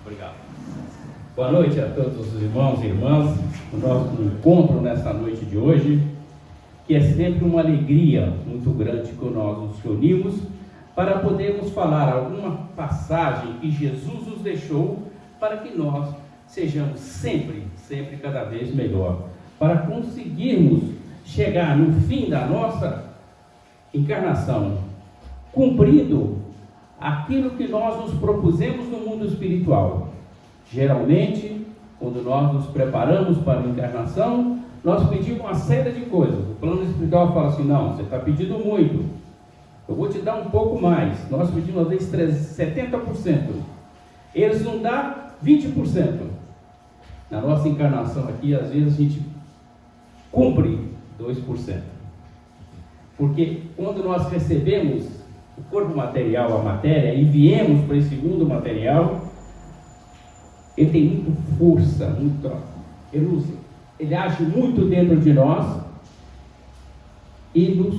Obrigado. Boa noite a todos os irmãos e irmãs, o nosso encontro nessa noite de hoje, que é sempre uma alegria muito grande que nós nos reunimos para podermos falar alguma passagem que Jesus nos deixou para que nós sejamos sempre cada vez melhor, para conseguirmos chegar no fim da nossa encarnação, cumprindo aquilo que nós nos propusemos no mundo espiritual. Geralmente, quando nós nos preparamos para a encarnação, nós pedimos uma série de coisas. O plano espiritual fala assim: não, você está pedindo muito, eu vou te dar um pouco mais. Nós pedimos às vezes 70%, eles não dão 20%. Na nossa encarnação aqui, às vezes a gente cumpre 2%, porque quando nós recebemos o corpo material, a matéria, e viemos para esse mundo material, ele tem muita força, ele age muito dentro de nós e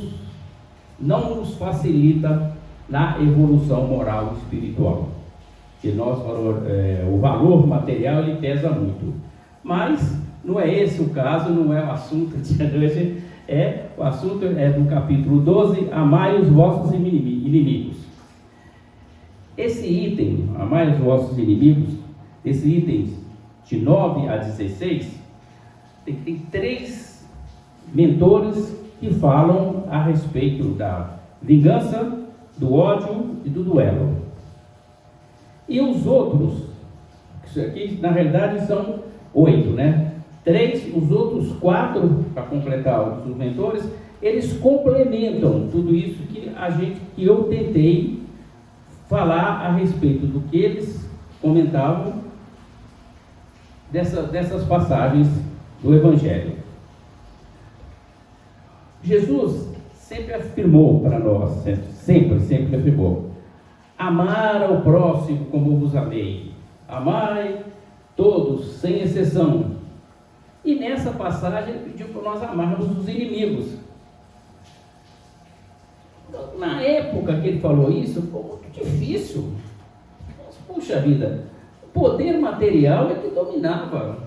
não nos facilita na evolução moral e espiritual. Que o valor material ele pesa muito, mas não é esse o caso, não é o assunto de hoje. O assunto é do capítulo 12, amai os vossos inimigos. Esse item, amai os vossos inimigos, esse item de 9 a 16, tem 3 mentores que falam a respeito da vingança, do ódio e do duelo. E os outros, isso aqui na realidade são 8, né? 3, os outros 4, para completar os mentores, eles complementam tudo isso que eu tentei falar a respeito do que eles comentavam dessas passagens do Evangelho. Jesus sempre afirmou para nós, sempre afirmou: amar ao próximo como vos amei, amai todos, sem exceção. E nessa passagem ele pediu para nós amarmos os inimigos. Na época que ele falou isso, foi muito difícil. Mas, puxa vida, o poder material é que dominava.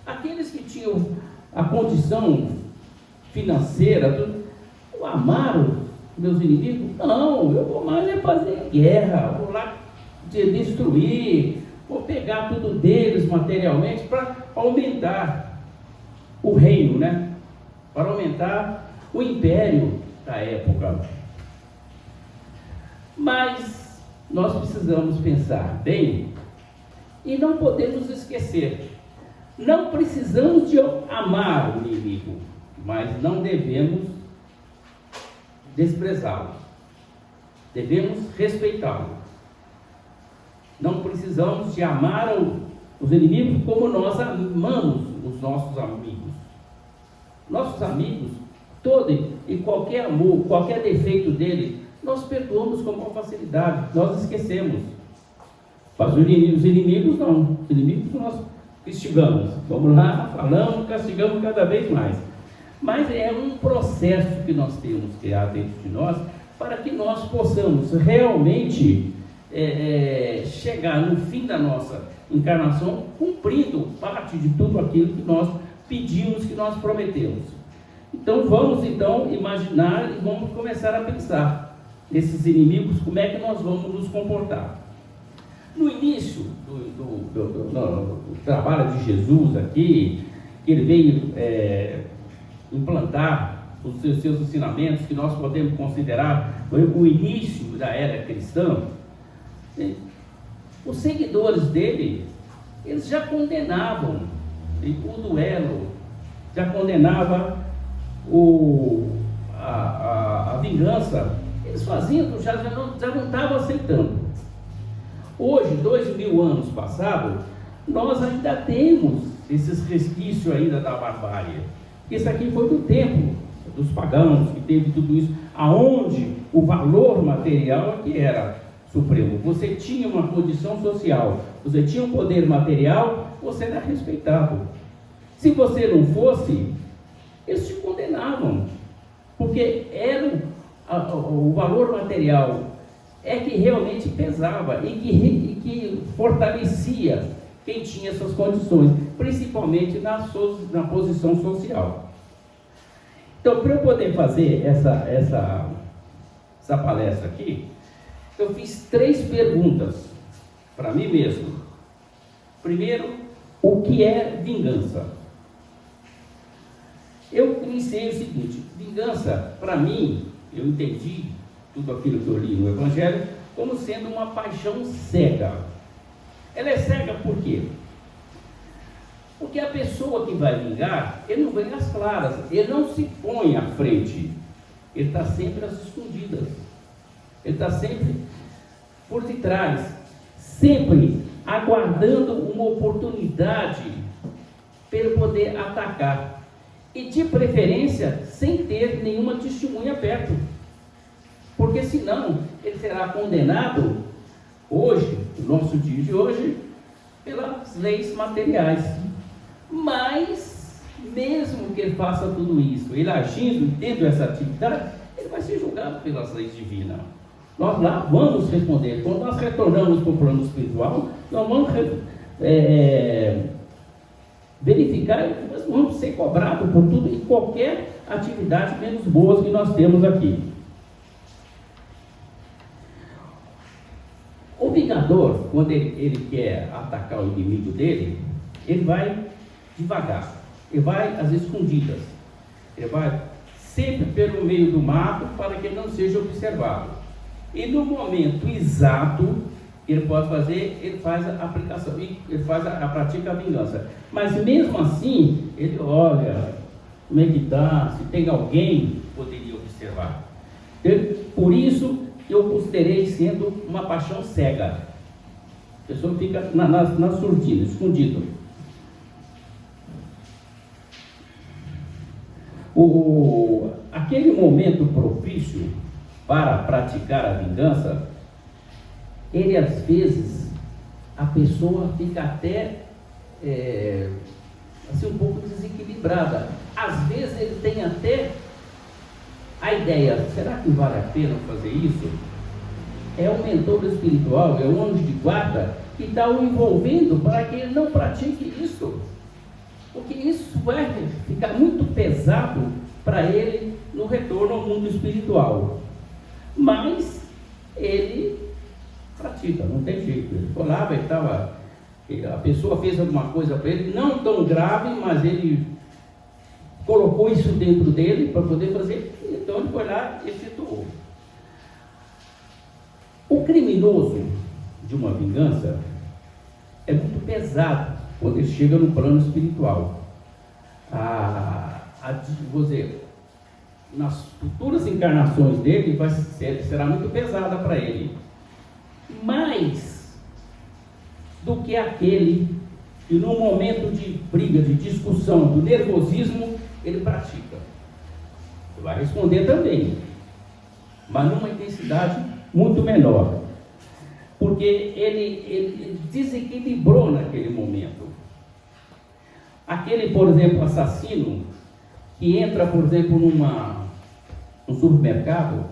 Aqueles que tinham a condição financeira, amar os meus inimigos? Não, eu vou mais fazer guerra, vou lá destruir, vou pegar tudo deles materialmente para aumentar o reino, né? Para aumentar o império da época. Mas nós precisamos pensar bem e não podemos esquecer: não precisamos de amar o inimigo, mas não devemos desprezá-lo, devemos respeitá-lo. Não precisamos de amar os inimigos como nós amamos os nossos amigos. Nossos amigos, todo e qualquer amor, qualquer defeito dele, nós perdoamos com uma facilidade, nós esquecemos. Mas os inimigos não. Os inimigos nós castigamos. Vamos lá, falamos, castigamos cada vez mais. Mas é um processo que nós temos que criar dentro de nós para que nós possamos realmente chegar no fim da nossa encarnação cumprindo parte de tudo aquilo que nós pedimos, que nós prometemos. Então vamos imaginar e vamos começar a pensar nesses inimigos, como é que nós vamos nos comportar. No início do trabalho de Jesus aqui, que ele veio implantar os seus ensinamentos, que nós podemos considerar o início da era cristã, os seguidores dele, eles já condenavam o duelo, já condenava a vingança. Eles faziam, já não estavam aceitando. Hoje, 2000 anos passados, nós ainda temos esses resquícios ainda da barbárie. Isso aqui foi do tempo dos pagãos, que teve tudo isso, aonde o valor material que era supremo. Você tinha uma condição social, você tinha um poder material, você era respeitado. Se você não fosse, eles te condenavam, porque era o valor material que realmente pesava e que fortalecia quem tinha essas condições, principalmente na posição social. Então, para eu poder fazer essa palestra aqui, eu fiz 3 perguntas para mim mesmo. Primeiro, o que é vingança? Eu iniciei o seguinte: vingança, para mim, eu entendi tudo aquilo que eu li no Evangelho como sendo uma paixão cega. Ela é cega por quê? Porque a pessoa que vai vingar, ele não vem às claras, ele não se põe à frente, ele está sempre às escondidas, ele está sempre por detrás, sempre aguardando uma oportunidade para ele poder atacar, e de preferência sem ter nenhuma testemunha perto, porque senão ele será condenado hoje, no nosso dia de hoje, pelas leis materiais. Mas, mesmo que ele faça tudo isso, ele agindo, tendo essa atividade, ele vai ser julgado pelas leis divinas. Nós lá vamos responder. Quando nós retornamos para o plano espiritual, nós vamos verificar, nós vamos ser cobrados por tudo e qualquer atividade menos boas que nós temos aqui. O vingador, quando ele quer atacar o inimigo dele, ele vai devagar, ele vai às escondidas, ele vai sempre pelo meio do mato para que ele não seja observado. E no momento exato, ele pode fazer, ele faz a aplicação, ele pratica a vingança. Mas mesmo assim, ele olha como é que está, se tem alguém que poderia observar. Por isso, eu considerei sendo uma paixão cega. A pessoa fica na surdina, escondido. Aquele momento propício para praticar a vingança, ele às vezes, a pessoa fica até assim, um pouco desequilibrada. Às vezes ele tem até a ideia: será que vale a pena fazer isso? É o mentor espiritual, é o anjo de guarda que está o envolvendo para que ele não pratique isso, porque isso vai ficar muito pesado para ele no retorno ao mundo espiritual. Mas ele pratica, não tem jeito. Ele foi lá, a pessoa fez alguma coisa para ele, não tão grave, mas ele colocou isso dentro dele para poder fazer, então ele foi lá e efetuou. O criminoso de uma vingança é muito pesado quando ele chega no plano espiritual. Vou dizer, nas futuras encarnações dele será muito pesada para ele, mais do que aquele que no momento de briga, de discussão, do nervosismo, ele pratica. Ele vai responder também, mas numa intensidade muito menor, porque ele desequilibrou naquele momento. Aquele, por exemplo, assassino que entra, por exemplo, num supermercado,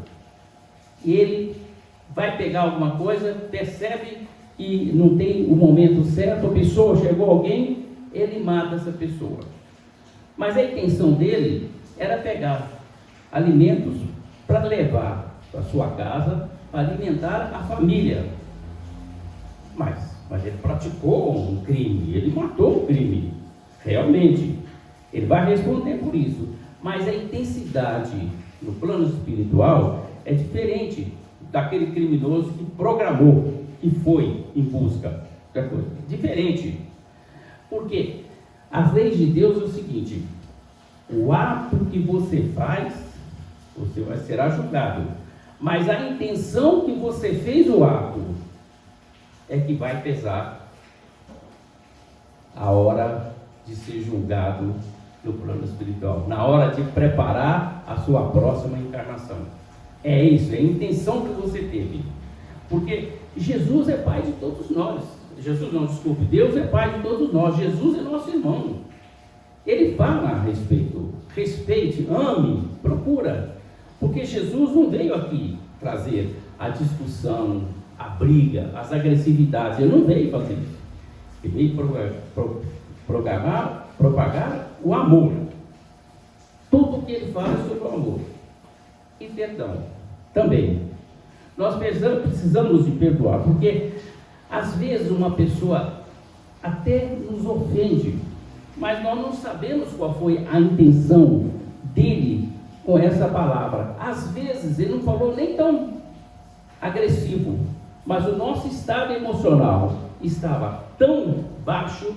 e ele vai pegar alguma coisa, percebe que não tem o momento certo, a pessoa, chegou alguém, ele mata essa pessoa. Mas a intenção dele era pegar alimentos para levar para sua casa, para alimentar a família. Mas ele praticou um crime, ele matou um crime, realmente. Ele vai responder por isso. Mas a intensidade no plano espiritual é diferente daquele criminoso que programou, que foi em busca da coisa. Diferente. Porque as leis de Deus é o seguinte: o ato que você faz, você será julgado. Mas a intenção que você fez o ato é que vai pesar a hora de ser julgado no plano espiritual, na hora de preparar a sua próxima encarnação. É isso, é a intenção que você teve. Porque Jesus é Pai de todos nós. Deus é Pai de todos nós. Jesus é nosso irmão. Ele fala a respeito. Respeite, ame, procura. Porque Jesus não veio aqui trazer a discussão, a briga, as agressividades. Ele não veio fazer isso. Ele veio propagar o amor. Tudo que ele fala é sobre o amor. E perdão também. Nós precisamos de perdoar, porque às vezes uma pessoa até nos ofende, mas nós não sabemos qual foi a intenção dele com essa palavra. Às vezes ele não falou nem tão agressivo, mas o nosso estado emocional estava tão baixo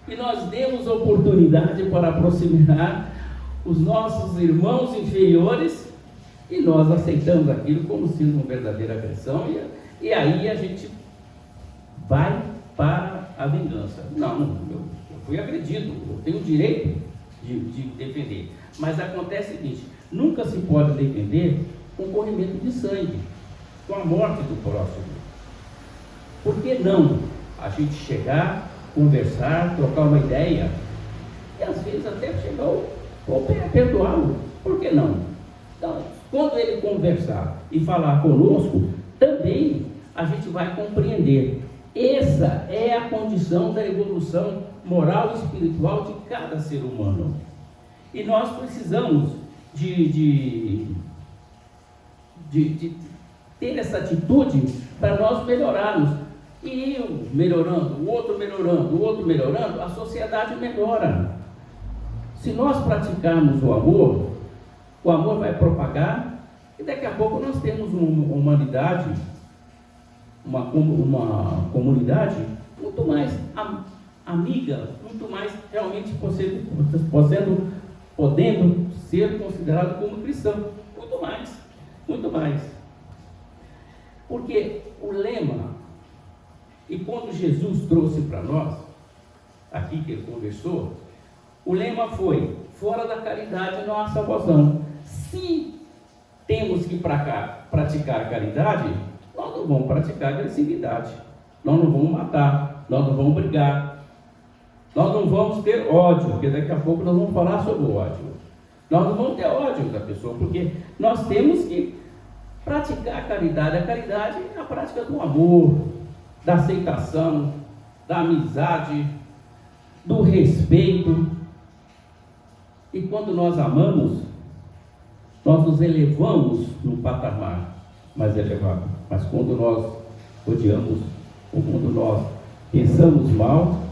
que nós demos oportunidade para aproximar os nossos irmãos inferiores e nós aceitamos aquilo como sendo uma verdadeira agressão e aí a gente vai para a vingança. Não, eu fui agredido, eu tenho o direito de defender. Mas acontece o seguinte, nunca se pode defender com corrimento de sangue, com a morte do próximo. Por que não a gente chegar, conversar, trocar uma ideia e às vezes até chegar ao perdoá-lo? Por que não? Então, quando ele conversar e falar conosco, também a gente vai compreender. Essa é a condição da evolução moral e espiritual de cada ser humano. E nós precisamos de ter essa atitude para nós melhorarmos. E eu melhorando, o outro melhorando, a sociedade melhora. Se nós praticarmos o amor vai propagar e daqui a pouco nós temos uma humanidade, uma comunidade muito mais amiga, muito mais realmente podendo ser considerado como cristão, muito mais. Porque o lema, e quando Jesus trouxe para nós, aqui que ele conversou, o lema foi: fora da caridade não há salvação. Se temos que praticar caridade, nós não vamos praticar agressividade, nós não vamos matar, nós não vamos brigar, nós não vamos ter ódio, porque daqui a pouco nós vamos falar sobre o ódio. Nós não vamos ter ódio da pessoa, porque nós temos que praticar a caridade. A caridade é a prática do amor, da aceitação, da amizade, do respeito. E quando nós amamos, nós nos elevamos num patamar mais elevado. Mas quando nós odiamos, ou quando nós pensamos mal,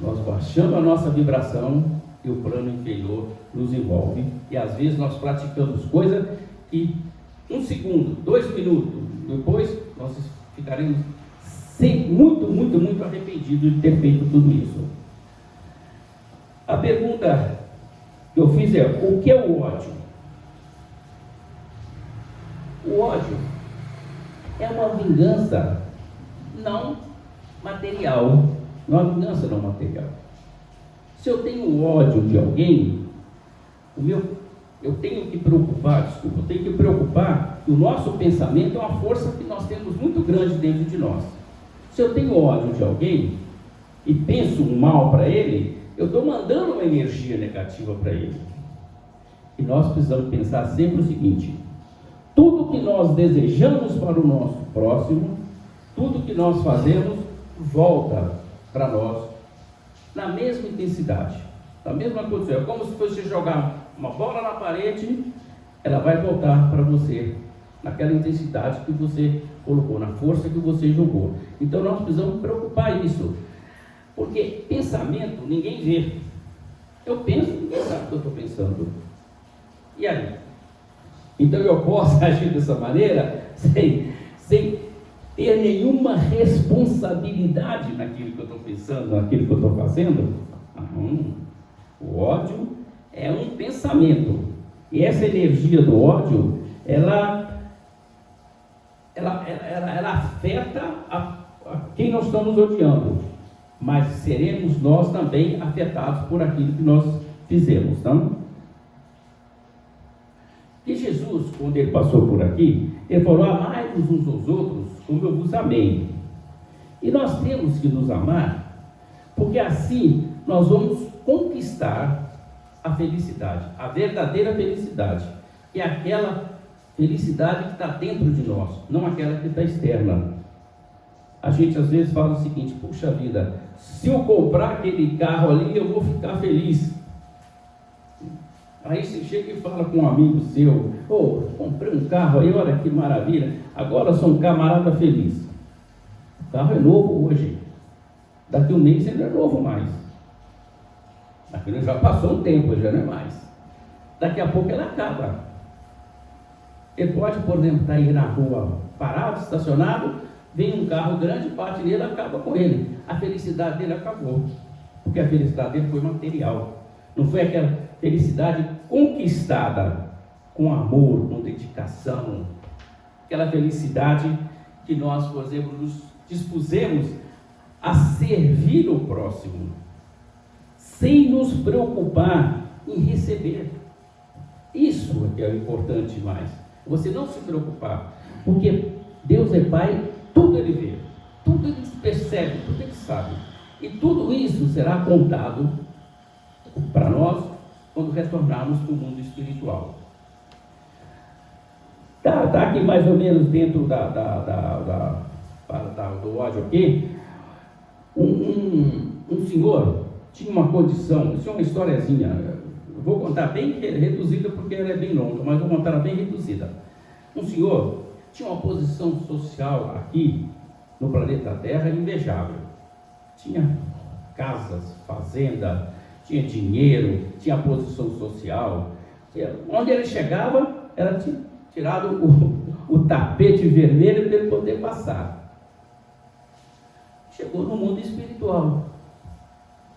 nós baixamos a nossa vibração e o plano inferior nos envolve. E às vezes nós praticamos coisas que 1 segundo, 2 minutos depois, nós ficaremos muito arrependidos de ter feito tudo isso. A pergunta que eu fiz é: o que é o ódio? O ódio é uma vingança não material. Não é uma vingança não material. Se eu tenho ódio de alguém, eu tenho que preocupar que o nosso pensamento é uma força que nós temos muito grande dentro de nós. Se eu tenho ódio de alguém e penso um mal para ele, eu estou mandando uma energia negativa para ele. E nós precisamos pensar sempre o seguinte: tudo que nós desejamos para o nosso próximo, tudo que nós fazemos, volta para nós na mesma intensidade, na mesma condição. É como se você jogar uma bola na parede, ela vai voltar para você naquela intensidade que você colocou, na força que você jogou. Então nós precisamos preocupar isso, porque pensamento ninguém vê. Eu penso, ninguém sabe o que eu estou pensando. E aí? Então eu posso agir dessa maneira sem ter nenhuma responsabilidade naquilo que eu estou pensando, naquilo que eu estou fazendo? Não. O ódio é um pensamento. E essa energia do ódio, ela afeta a quem nós estamos odiando. Mas seremos nós também afetados por aquilo que nós fizemos, não? E Jesus, quando ele passou por aqui, ele falou: amai-vos uns aos outros como eu vos amei. E nós temos que nos amar, porque assim nós vamos conquistar a felicidade, a verdadeira felicidade, que é aquela felicidade que está dentro de nós, não aquela que está externa. a gente às vezes fala o seguinte: puxa vida, se eu comprar aquele carro ali, eu vou ficar feliz. Aí você chega e fala com um amigo seu: comprei um carro aí, olha que maravilha, agora eu sou um camarada feliz. O carro é novo hoje, daqui um mês ele não é novo mais. Aquilo já passou um tempo, já não é mais. Daqui a pouco ele acaba. Ele pode, por exemplo, estar aí na rua parado, estacionado, vem um carro grande, bate nele, acaba com ele. A felicidade dele acabou, porque a felicidade dele foi material. Não foi aquela felicidade conquistada com amor, com dedicação. Aquela felicidade que nós, por exemplo, nos dispusemos a servir o próximo, sem nos preocupar em receber. Isso é que é o importante mais. Você não se preocupar, porque Deus é Pai, tudo Ele vê, tudo Ele percebe, tudo Ele sabe. E tudo isso será contado para nós quando retornarmos para o mundo espiritual. Está aqui mais ou menos dentro do ódio aqui. Um senhor tinha uma condição, isso é uma historiazinha, eu vou contar bem reduzida porque ela é bem longa, mas vou contar ela bem reduzida. Um senhor tinha uma posição social aqui no planeta Terra invejável. Tinha casas, fazenda, tinha dinheiro, tinha posição social. Onde ele chegava, era tirado o tapete vermelho para ele poder passar. Chegou no mundo espiritual,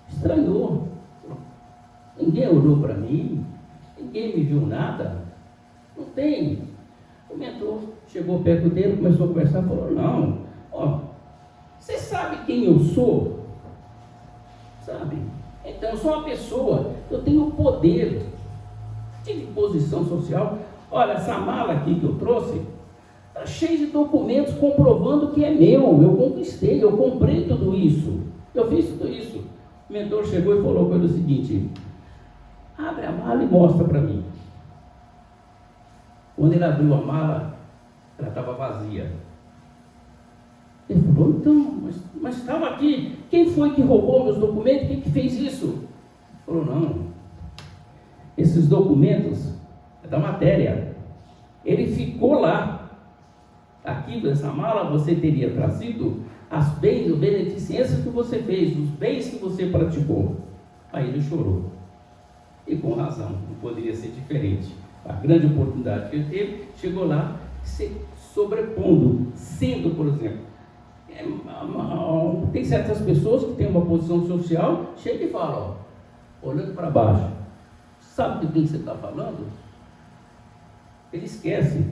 estranhou, ninguém olhou para mim, ninguém me viu nada, não tem. O mentor chegou perto dele, começou a conversar, falou: não, você sabe quem eu sou? Sabe? Então eu sou uma pessoa, eu tenho poder, tive posição social. Olha, essa mala aqui que eu trouxe, está cheio de documentos comprovando que é meu, eu conquistei, eu comprei tudo isso, eu fiz tudo isso. O mentor chegou e falou com ele o seguinte: abre a mala e mostra para mim. Quando ele abriu a mala, ela estava vazia. Ele falou: então, mas estava aqui, quem foi que roubou meus documentos? Quem que fez isso? Ele falou: não, esses documentos é da matéria, ele ficou lá. Aqui nessa mala você teria trazido as beneficências que você fez, os bens que você praticou. Aí ele chorou, e com razão, não poderia ser diferente. A grande oportunidade que ele teve, chegou lá se sobrepondo, sendo, por exemplo, tem certas pessoas que têm uma posição social, chega e fala, olhando para baixo: sabe de quem você está falando? Ele esquece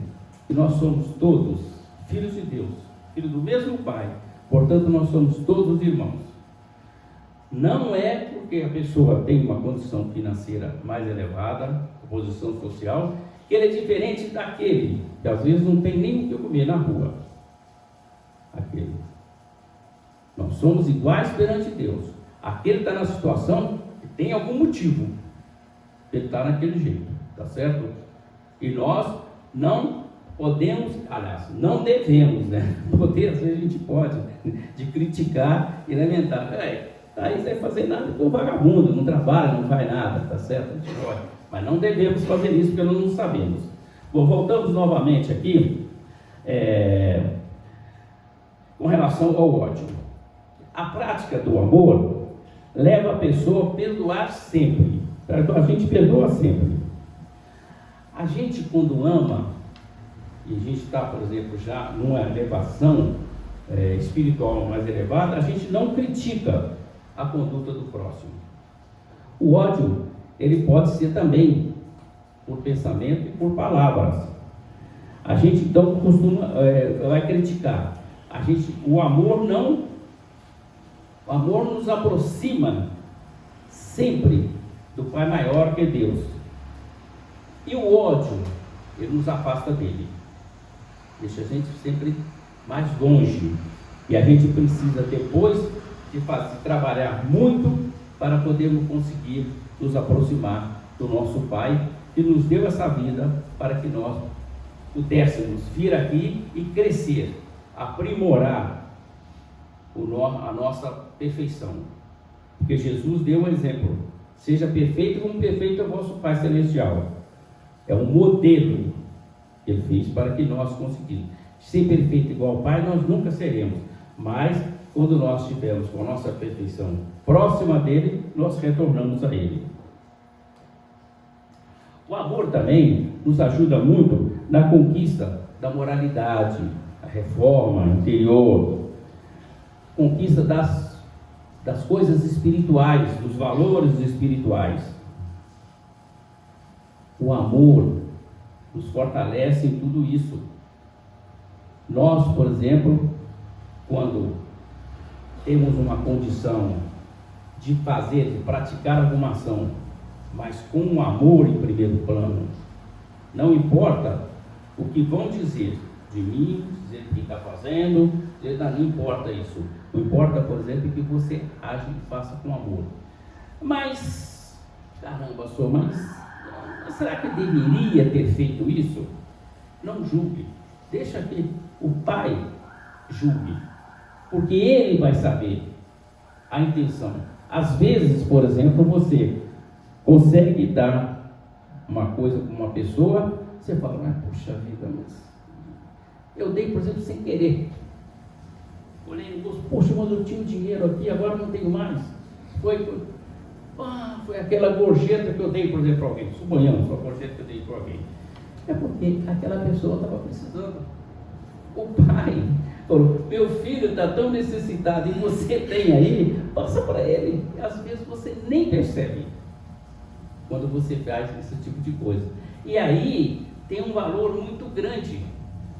que nós somos todos filhos de Deus, filhos do mesmo Pai, portanto nós somos todos irmãos. Não é porque a pessoa tem uma condição financeira mais elevada, posição social, que ele é diferente daquele que às vezes não tem nem o que comer na rua. Aquele. Nós somos iguais perante Deus. Aquele está na situação que tem algum motivo, ele está naquele jeito, tá certo? E nós não podemos, aliás, não devemos, né? Poder, às vezes a gente pode, de criticar e lamentar. Aí você vai fazer nada com o vagabundo, não trabalha, não faz nada, tá certo? A gente pode. Mas não devemos fazer isso porque nós não sabemos. Bom, voltamos novamente aqui, com relação ao ódio. A prática do amor leva a pessoa a perdoar sempre. A gente perdoa sempre. A gente, quando ama, e a gente está, por exemplo, já numa elevação espiritual mais elevada, a gente não critica a conduta do próximo. O ódio, ele pode ser também por pensamento e por palavras. A gente então vai criticar. O amor nos aproxima sempre do Pai maior que é Deus. E o ódio, ele nos afasta dele, deixa a gente sempre mais longe. E a gente precisa, depois de trabalhar muito, para podermos conseguir nos aproximar do nosso Pai, que nos deu essa vida para que nós pudéssemos vir aqui e crescer, aprimorar a nossa perfeição. Porque Jesus deu um exemplo: seja perfeito como perfeito é o vosso Pai Celestial. É um modelo que Ele fez para que nós conseguíssemos ser perfeito igual ao Pai. Nós nunca seremos, mas quando nós estivermos com a nossa perfeição próxima dele, nós retornamos a Ele. O amor também nos ajuda muito na conquista da moralidade, a reforma interior, conquista das coisas espirituais, dos valores espirituais. O amor nos fortalece em tudo isso. Nós, por exemplo, quando temos uma condição de praticar alguma ação, mas com o amor em primeiro plano, não importa o que vão dizer de mim, dizer o que está fazendo, não importa isso. Não importa, por exemplo, que você age e faça com amor. Mas, caramba, mas será que deveria ter feito isso? Não julgue. Deixa que o Pai julgue. Porque Ele vai saber a intenção. Às vezes, por exemplo, você consegue dar uma coisa para uma pessoa, você fala, puxa vida, mas eu dei, por exemplo, sem querer. Olhei no bolso, poxa, mas eu tinha dinheiro aqui, agora não tenho mais. Foi aquela gorjeta que eu dei, por exemplo, para alguém. Suponhamos, a gorjeta que eu dei para alguém. É porque aquela pessoa estava precisando. O pai falou, meu filho está tão necessitado e você tem aí, passa para ele. E às vezes você nem percebe quando você faz esse tipo de coisa. E aí tem um valor muito grande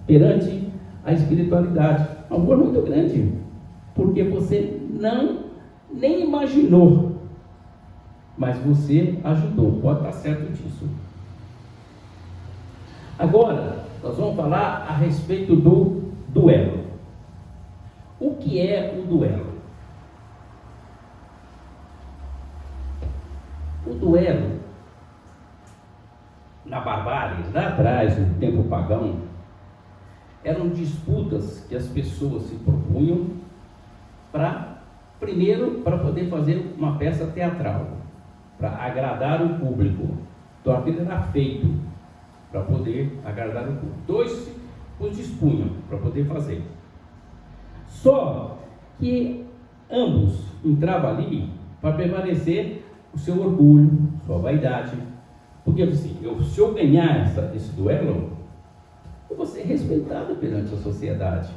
perante a espiritualidade. Um amor muito grande. Porque você nem imaginou, mas você ajudou. Pode estar certo disso. Agora, nós vamos falar a respeito do duelo. O que é o duelo? O duelo, na barbárie, lá atrás, no tempo pagão, eram disputas que as pessoas se propunham primeiro para poder fazer uma peça teatral, para agradar o público. Então aquilo era feito para poder agradar o público. Dois os dispunham para poder fazer. Só que ambos entravam ali para prevalecer o seu orgulho, sua vaidade. Porque assim, se eu ganhar esse duelo, eu vou ser respeitado perante a sociedade.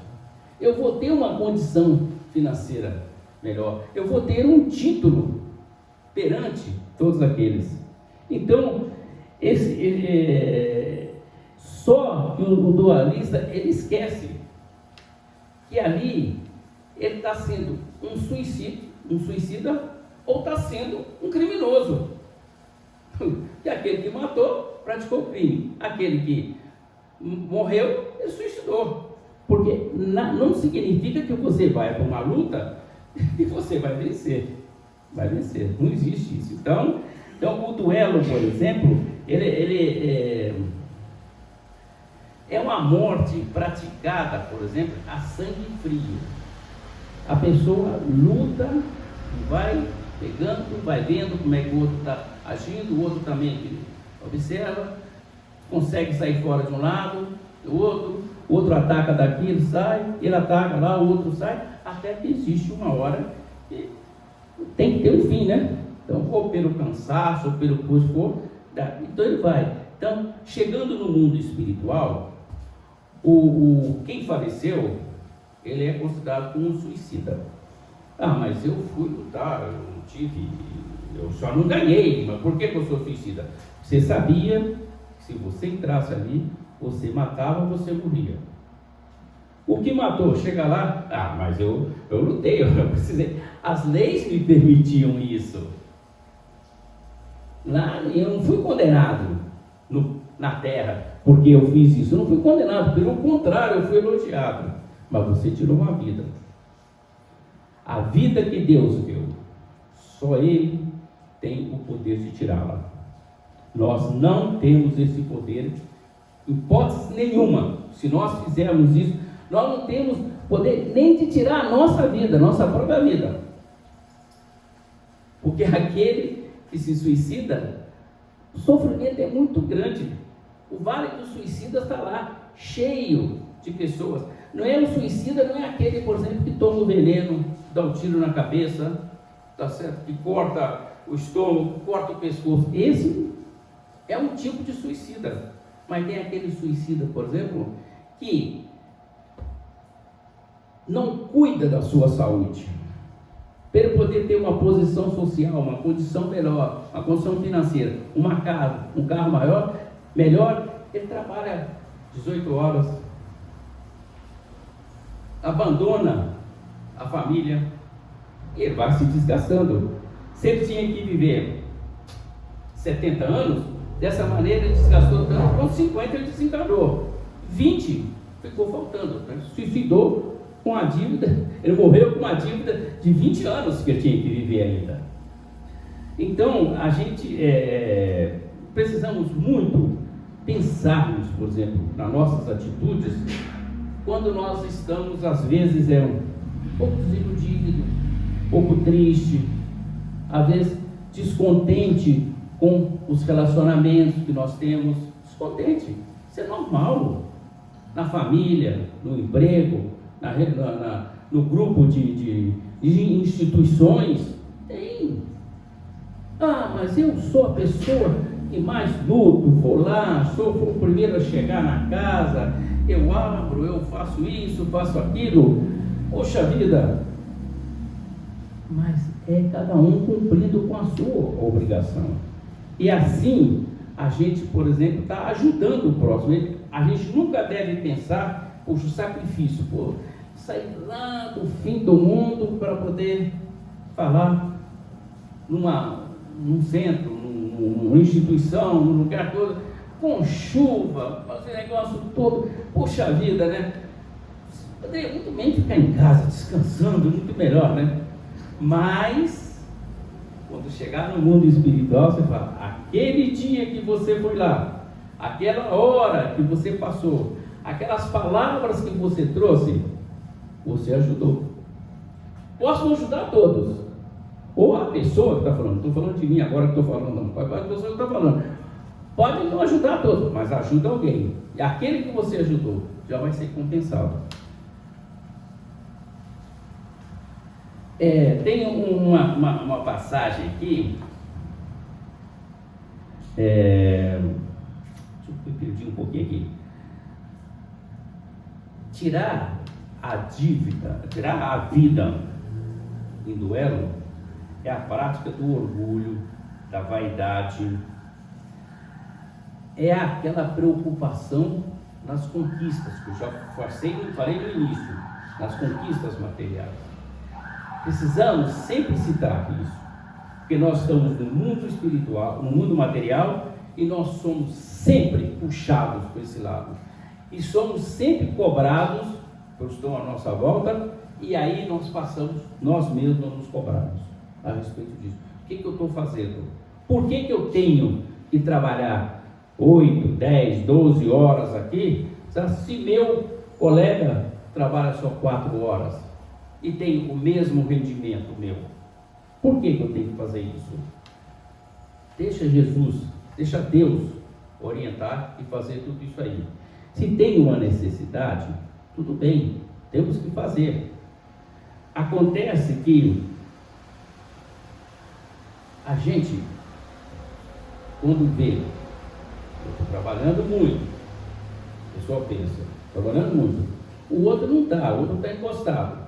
Eu vou ter uma condição financeira melhor. Eu vou ter um título perante todos aqueles. Então, só que o dualista, ele esquece que ali ele está sendo um suicida ou está sendo um criminoso. Que aquele que matou praticou crime, aquele que morreu, ele suicidou. Porque não significa que você vai para uma luta e você vai vencer. Vai vencer, não existe isso. Então o duelo, por exemplo, ele é uma morte praticada, por exemplo, a sangue frio. A pessoa luta e vai pegando, vai vendo como é que o outro está agindo, o outro também observa, consegue sair fora de um lado, o outro ataca daqui, ele sai, ele ataca lá, o outro sai, até que existe uma hora que tem que ter um fim, né? Então, ou pelo cansaço, ou pelo que for, então ele vai. Então, chegando no mundo espiritual, quem faleceu, ele é considerado como um suicida. Mas eu fui lutar, eu só não ganhei, mas por que eu sou suicida? Você sabia que se você entrasse ali, você matava, você morria. O que matou? Chega lá, mas eu lutei, eu precisei. As leis me permitiam isso. Lá eu não fui condenado na terra porque eu fiz isso. Eu não fui condenado, pelo contrário, eu fui elogiado. Mas você tirou uma vida. A vida que Deus deu, só Ele tem o poder de tirá-la. Nós não temos esse poder, hipótese nenhuma. Se nós fizermos isso, nós não temos poder nem de tirar a nossa vida, a nossa própria vida. Porque aquele que se suicida, o sofrimento é muito grande. O Vale dos Suicidas está lá, cheio de pessoas. Não é o suicida, não é aquele, por exemplo, que toma o veneno, dá um tiro na cabeça, tá certo? Que corta o estômago, corta o pescoço. Esse é um tipo de suicida. Mas tem aquele suicida, por exemplo, que não cuida da sua saúde, para ele poder ter uma posição social, uma condição melhor, uma condição financeira, uma casa, um carro melhor, ele trabalha 18 horas, abandona a família, e ele vai se desgastando. Se ele tinha que viver 70 anos, dessa maneira ele desgastou tanto, com 50 ele desencarnou, 20 ficou faltando, né? Suicidou com a dívida, ele morreu com uma dívida de 20 anos que ele tinha que viver ainda. Então, a gente precisamos muito pensarmos, por exemplo, nas nossas atitudes, quando nós estamos, às vezes, um pouco desiludido, um pouco triste, às vezes descontente com os relacionamentos que nós temos. Descontente, isso é normal, na família, no emprego, no grupo de instituições, tem. Ah, mas eu sou a pessoa que mais luto, vou lá, sou o primeiro a chegar na casa, eu abro, eu faço isso, faço aquilo. Poxa vida! Mas é cada um cumprindo com a sua obrigação. E assim, a gente, por exemplo, está ajudando o próximo. A gente nunca deve pensar, poxa, o sacrifício, sair lá do fim do mundo para poder falar num centro, numa instituição, num lugar todo, com chuva, fazer negócio todo. Poxa vida, né? Poderia muito bem ficar em casa, descansando, muito melhor, né? Mas, quando chegar no mundo espiritual, você fala, aquele dia que você foi lá, aquela hora que você passou, aquelas palavras que você trouxe, você ajudou. Posso não ajudar todos, ou a pessoa que está falando, não estou falando de mim agora que estou falando, não, a pessoa que está falando, pode não ajudar todos, mas ajuda alguém, e aquele que você ajudou já vai ser compensado. Tem uma passagem aqui, deixa eu perder um pouquinho aqui. Tirar a dívida, tirar a vida em duelo, é a prática do orgulho, da vaidade, é aquela preocupação nas conquistas, que eu já falei no início, nas conquistas materiais. Precisamos sempre citar isso, porque nós estamos no mundo espiritual, no mundo material, e nós somos sempre puxados por esse lado, e somos sempre cobrados pelos que estão à nossa volta, e aí nós passamos, nós mesmos nos cobramos a respeito disso. O que eu estou fazendo? Por que eu tenho que trabalhar 8, 10, 12 horas aqui, se meu colega trabalha só 4 horas? E tem o mesmo rendimento meu? Por que eu tenho que fazer isso? Deixa Jesus, deixa Deus orientar e fazer tudo isso aí. Se tem uma necessidade, tudo bem, temos que fazer. Acontece que a gente, quando vê, eu estou trabalhando muito, a pessoa pensa, trabalhando muito, o outro não está, o outro está encostado.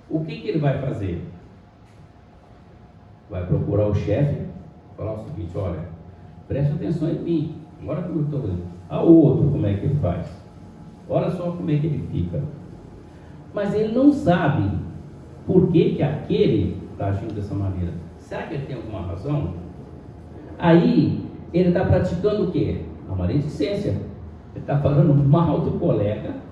O que ele vai fazer? Vai procurar o chefe, falar o seguinte, olha, preste atenção em mim, agora que eu estou vendo. A outro, como é que ele faz? Olha só como é que ele fica. Mas ele não sabe por que aquele está agindo dessa maneira. Será que ele tem alguma razão? Aí, ele está praticando o quê? A maledicência. Ele está falando mal do colega,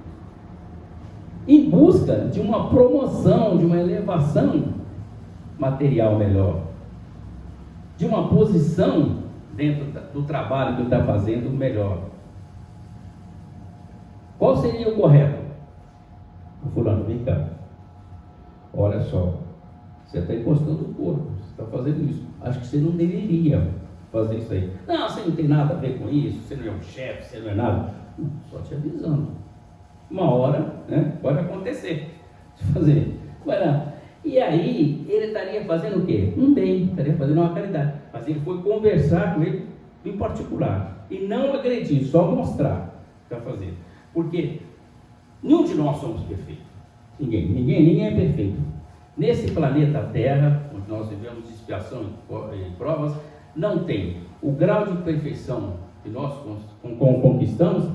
em busca de uma promoção, de uma elevação material melhor, de uma posição dentro do trabalho que ele está fazendo melhor. Qual seria o correto? fulano, vem cá. Olha só, você está encostando o corpo, você está fazendo isso. Acho que você não deveria fazer isso aí. Não, você não tem nada a ver com isso, você não é um chefe, você não é nada. Só te avisando. Uma hora, né, pode acontecer. Fazer. E aí, ele estaria fazendo o quê? Um bem, estaria fazendo uma caridade. Mas ele foi conversar com ele em particular. E não agredir, só mostrar para fazer. Porque nenhum de nós somos perfeitos. Ninguém é perfeito. Nesse planeta Terra, onde nós vivemos expiação e provas, não tem. O grau de perfeição que nós conquistamos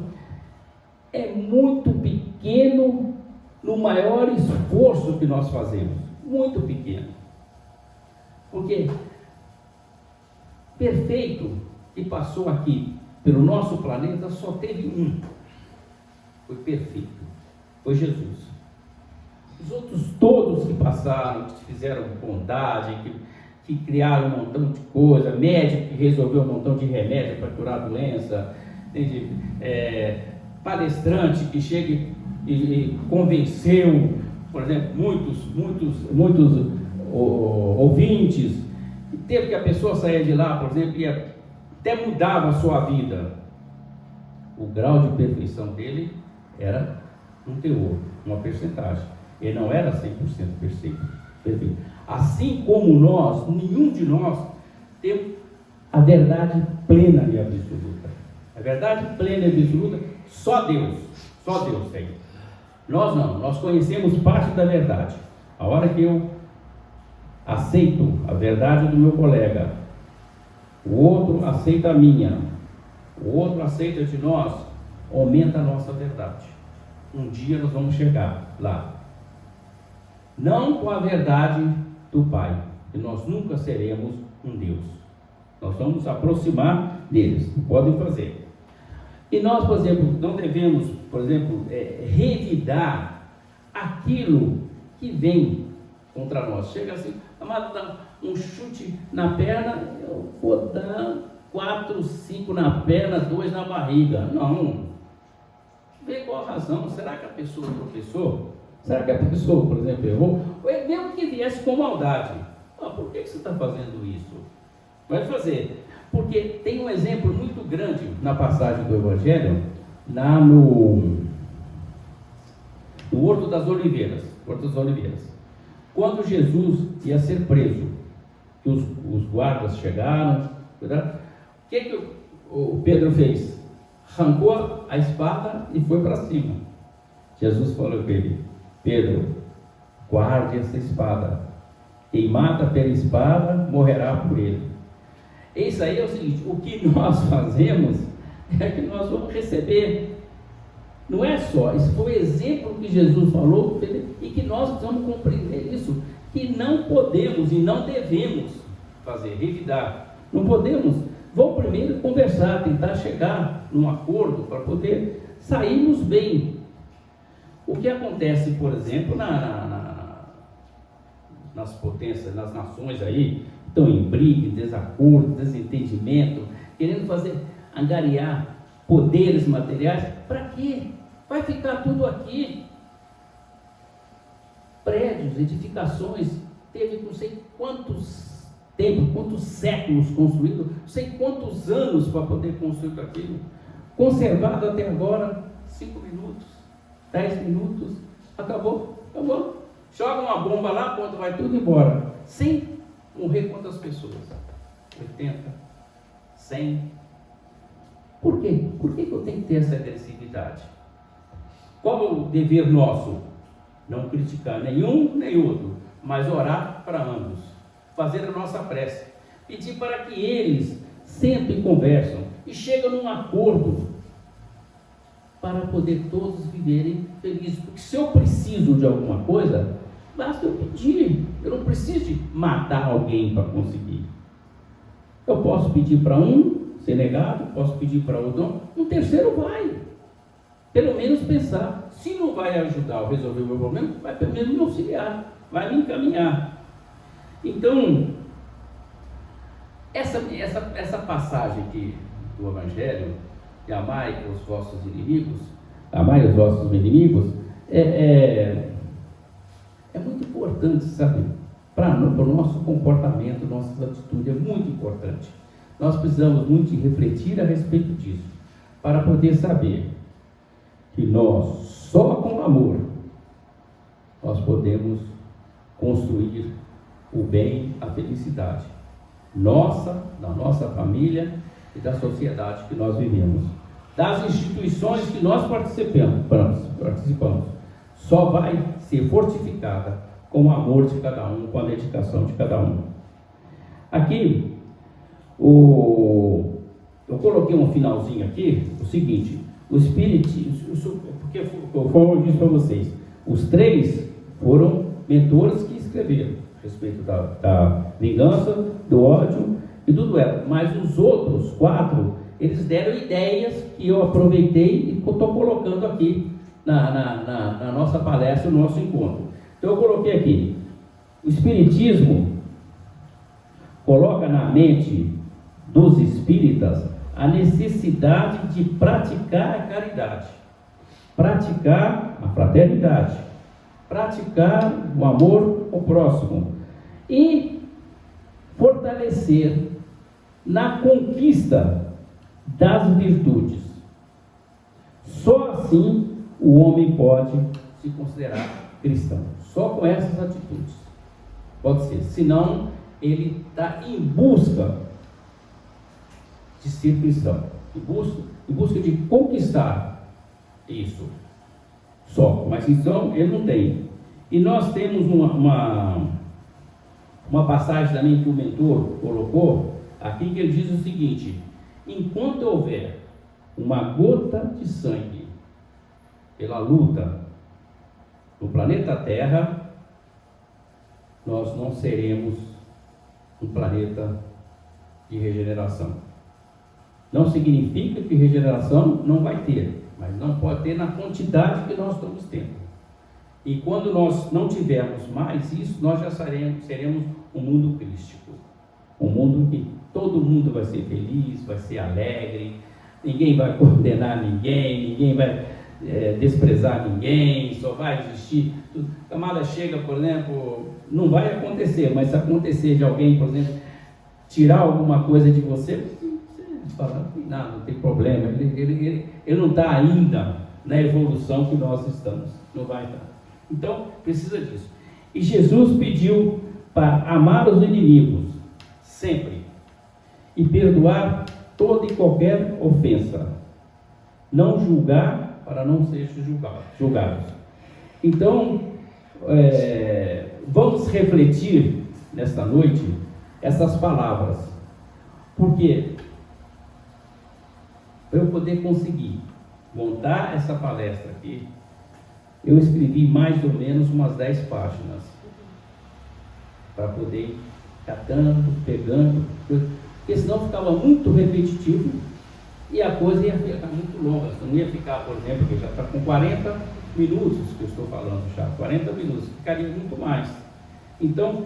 é muito pequeno no maior esforço que nós fazemos. Muito pequeno. Porque perfeito que passou aqui pelo nosso planeta só teve um. Foi perfeito. Foi Jesus. Os outros todos que passaram, que fizeram bondade, que criaram um montão de coisa, médico que resolveu um montão de remédio para curar a doença, palestrante que chega e convenceu, por exemplo, muitos ouvintes, e teve que a pessoa sair de lá, por exemplo, e até mudava a sua vida. O grau de perfeição dele era um teor, uma percentagem. Ele não era 100% perfeito. Assim como nós, nenhum de nós tem a verdade plena e absoluta. A verdade plena e absoluta, só Deus tem. Nós não, nós conhecemos parte da verdade. A hora que eu aceito a verdade do meu colega, o outro aceita a minha, o outro aceita de nós, aumenta a nossa verdade. Um dia nós vamos chegar lá. Não com a verdade do Pai, que nós nunca seremos um Deus. Nós vamos nos aproximar deles, podem fazer. E nós, por exemplo, não devemos, revidar aquilo que vem contra nós. Chega assim, amado, dá um chute na perna, eu vou dar 4, 5 na perna, 2 na barriga. Não. Vê qual a razão. Será que a pessoa tropeçou? Será que a pessoa, por exemplo, errou? Ou é mesmo que viesse com maldade? Por que você está fazendo isso? Vai fazer. Porque tem um exemplo muito grande na passagem do Evangelho, lá no Horto das Oliveiras. Quando Jesus ia ser preso, que os guardas chegaram, o que o Pedro fez? Arrancou a espada e foi para cima. Jesus falou para ele: Pedro, guarde essa espada. Quem mata pela espada morrerá por ele. Isso aí é o seguinte: o que nós fazemos é que nós vamos receber. Não é só, isso foi o exemplo que Jesus falou e que nós precisamos compreender isso, que não podemos e não devemos fazer, revidar. Não podemos. Vamos primeiro conversar, tentar chegar num acordo para poder sairmos bem. O que acontece, por exemplo, nas potências, nas nações aí, estão em briga, desacordo, desentendimento, querendo angariar poderes materiais. Para quê? Vai ficar tudo aqui. Prédios, edificações, teve não sei quantos tempos, quantos séculos construído, não sei quantos anos para poder construir aquilo. Conservado até agora, 5 minutos, 10 minutos, acabou. Joga uma bomba lá, quando vai tudo embora. Sem morrer quantas pessoas? 80, 100. Por quê? Por que eu tenho que ter essa agressividade? Qual é o dever nosso? Não criticar nenhum nem outro, mas orar para ambos. Fazer a nossa prece. Pedir para que eles sempre conversam e chegam num acordo para poder todos viverem felizes. Porque se eu preciso de alguma coisa, basta eu pedir. Eu não preciso de matar alguém para conseguir. Eu posso pedir para um ser negado, posso pedir para outro não. Um terceiro vai. Pelo menos pensar. Se não vai ajudar a resolver o meu problema, vai pelo menos me auxiliar, vai me encaminhar. Então, essa passagem aqui do Evangelho, de amai os vossos inimigos, importante, sabe? Para o nosso comportamento, nossa atitude é muito importante. Nós precisamos muito refletir a respeito disso, para poder saber que nós, só com amor, nós podemos construir o bem, a felicidade nossa, da nossa família e da sociedade que nós vivemos, das instituições que nós participamos, só vai ser fortificada com o amor de cada um, com a dedicação de cada um. Aqui, eu coloquei um finalzinho aqui, o seguinte: o Espiritismo, porque como eu disse para vocês, os 3 foram mentores que escreveram a respeito da vingança, do ódio e do duelo, mas os outros 4, eles deram ideias que eu aproveitei e estou colocando aqui na nossa palestra, no nosso encontro. Então eu coloquei aqui: o Espiritismo coloca na mente dos espíritas a necessidade de praticar a caridade, praticar a fraternidade, praticar o amor ao próximo e fortalecer na conquista das virtudes. Só assim o homem pode se considerar cristão, só com essas atitudes pode ser, senão ele está em busca de ser cristão, em busca de conquistar isso só, mas então ele não tem. E nós temos uma passagem também que o mentor colocou aqui, que ele diz o seguinte: enquanto houver uma gota de sangue pela luta no planeta Terra, nós não seremos um planeta de regeneração. Não significa que regeneração não vai ter, mas não pode ter na quantidade que nós estamos tendo. E quando nós não tivermos mais isso, nós já seremos um mundo crístico, um mundo que todo mundo vai ser feliz, vai ser alegre, ninguém vai condenar ninguém vai desprezar ninguém, só vai existir. A camada chega, por exemplo, não vai acontecer, mas se acontecer de alguém, por exemplo, tirar alguma coisa de você fala, não tem problema, ele não está ainda na evolução que nós estamos, não vai estar. Então, precisa disso. E Jesus pediu para amar os inimigos, sempre, e perdoar toda e qualquer ofensa, não julgar para não ser julgados. Então, vamos refletir nesta noite essas palavras, porque para eu poder conseguir montar essa palestra aqui, eu escrevi mais ou menos umas 10 páginas, para poder ir catando, pegando, porque senão ficava muito repetitivo e a coisa ia ficar muito longa. Não ia ficar, por exemplo, que já está com 40 minutos que eu estou falando já, 40 minutos, ficaria muito mais. Então,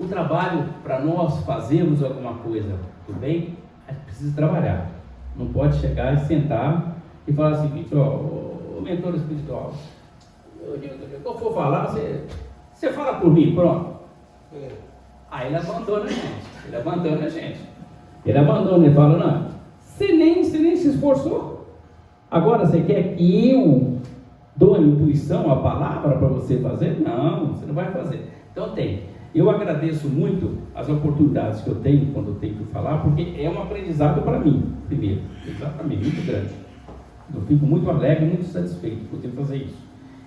o trabalho para nós fazermos alguma coisa do bem, a gente precisa trabalhar. Não pode chegar e sentar e falar o seguinte: o mentor espiritual, o dia que eu for falar, você fala por mim, pronto. Aí ele abandona a gente. Ele fala: não, você nem se esforçou. Agora você quer que eu dou a intuição, a palavra para você fazer? Não, você não vai fazer. Então eu agradeço muito as oportunidades que eu tenho quando eu tenho que falar, porque é um aprendizado para mim, primeiro, para mim, muito grande. Eu fico muito alegre, muito satisfeito por poder fazer isso.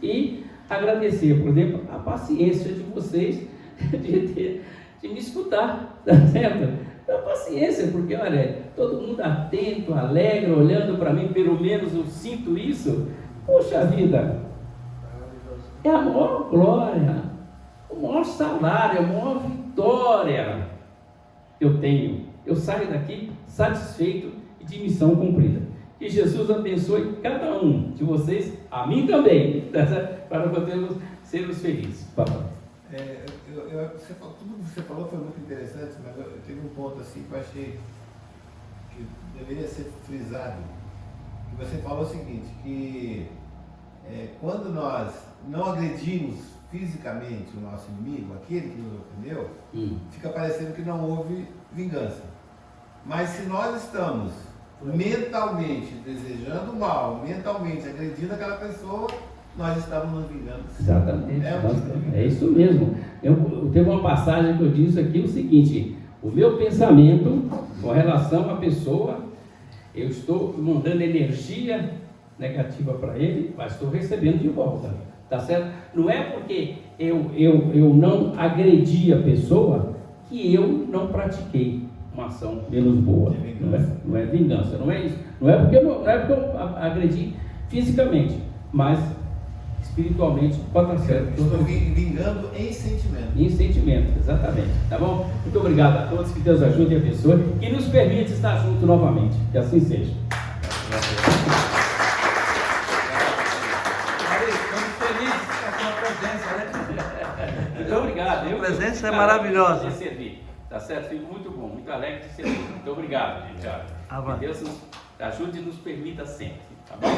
E agradecer, por exemplo, a paciência de vocês de me escutar, tá certo? A paciência, porque olha, todo mundo atento, alegre, olhando para mim, pelo menos eu sinto isso. Poxa vida, é a maior glória, o maior salário, a maior vitória que eu tenho. Eu saio daqui satisfeito e de missão cumprida. Que Jesus abençoe cada um de vocês, a mim também, para podermos sermos felizes. Tudo que você falou foi muito interessante, mas eu teve um ponto assim que eu achei que deveria ser frisado. Que você falou o seguinte, que quando nós não agredimos fisicamente o nosso inimigo, aquele que nos ofendeu, fica parecendo que não houve vingança. Mas se nós estamos mentalmente desejando mal, mentalmente agredindo aquela pessoa, nós estamos nos vingando. Exatamente. É isso mesmo. Teve uma passagem que eu disse aqui o seguinte: o meu pensamento com relação à pessoa, eu estou mandando energia negativa para ele, mas estou recebendo de volta. Tá certo? Não é porque eu não agredi a pessoa que eu não pratiquei uma ação menos boa. Não é vingança, não é isso. Não é porque eu agredi fisicamente, mas espiritualmente pode estar certo. Estou vingando em sentimento. Em sentimento, exatamente. Tá bom? Muito obrigado a todos, que Deus ajude e abençoe, que nos permite estar junto novamente. Que assim seja. Muito obrigado. A presença é maravilhosa. De servir, tá certo? Fico muito bom, muito alegre de servir. Muito obrigado, gente. Que Deus nos ajude e nos permita sempre. Tá bom?